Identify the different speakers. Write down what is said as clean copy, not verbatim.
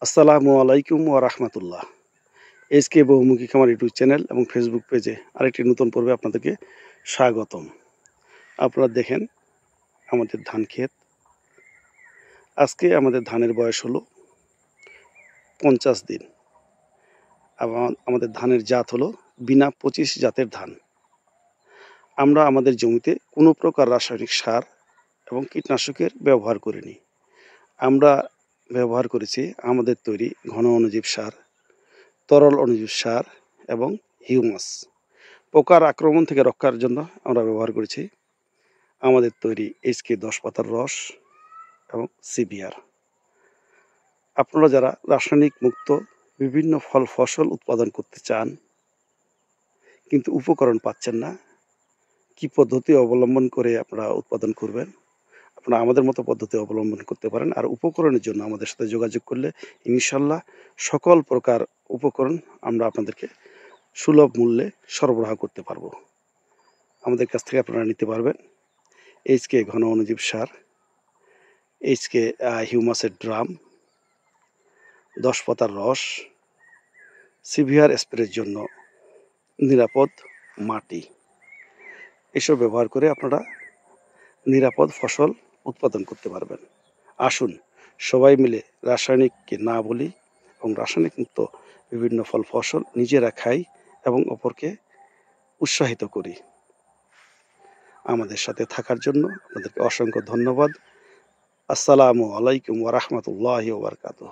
Speaker 1: আসসালামু আলাইকুম ওয়া রাহমাতুল্লাহ। এসকে বহুমুখী খামার ইউটিউব চ্যানেল এবং ফেসবুক পেজে আরেকটি নতুন পর্বে আপনাদেরকে স্বাগতম। আপনারা দেখেন আমাদের ধান ক্ষেত। আজকে আমাদের ধানের বয়স হলো 50 দিন। আমাদের ধানের জাত হলো বিনা 25 জাতের ধান। আমরা আমাদের জমিতে কোনো প্রকার রাসায়নিক সার এবং কীটনাশকের ব্যবহার করিনি। আমরা ব্যবহার করেছি আমাদের তৈরি ঘন অণুজীব সার, তরল অণুজীব সার এবং হিউমাস। পোকার আক্রমণ থেকে রক্ষার জন্য আমরা ব্যবহার করেছি আমাদের তৈরি HK 10 পাতার রস এবং CBR। আপনারা যারা রাসায়নিক মুক্ত বিভিন্ন ফল ফসল উৎপাদন করতে চান কিন্তু উপকরণ পাচ্ছেন না, কি পদ্ধতি অবলম্বন করে আপনারা উৎপাদন করবেন, আপনারা আমাদের মতো পদ্ধতি অবলম্বন করতে পারেন। আর উপকরণের জন্য আমাদের সাথে যোগাযোগ করলে ইনশাল্লাহ সকল প্রকার উপকরণ আমরা আপনাদেরকে সুলভ মূল্যে সরবরাহ করতে পারবো। আমাদের কাছ থেকে আপনারা নিতে পারবেন HK ঘন অণুজীব সার, HK হিউমাসের ড্রাম, 10 পাতার রস, CBR স্প্রের জন্য নিরাপদ মাটি। এসব ব্যবহার করে আপনারা নিরাপদ ফসল উৎপাদন করতে পারবেন। আসুন সবাই মিলে রাসায়নিককে না বলি এবং রাসায়নিক মুক্ত বিভিন্ন ফল ফসল নিজেরা খাই এবং অপরকে উৎসাহিত করি। আমাদের সাথে থাকার জন্য আপনাদেরকে অসংখ্য ধন্যবাদ। আসসালামু আলাইকুম ওয়া রাহমাতুল্লাহি ওয়া বারাকাতুহু।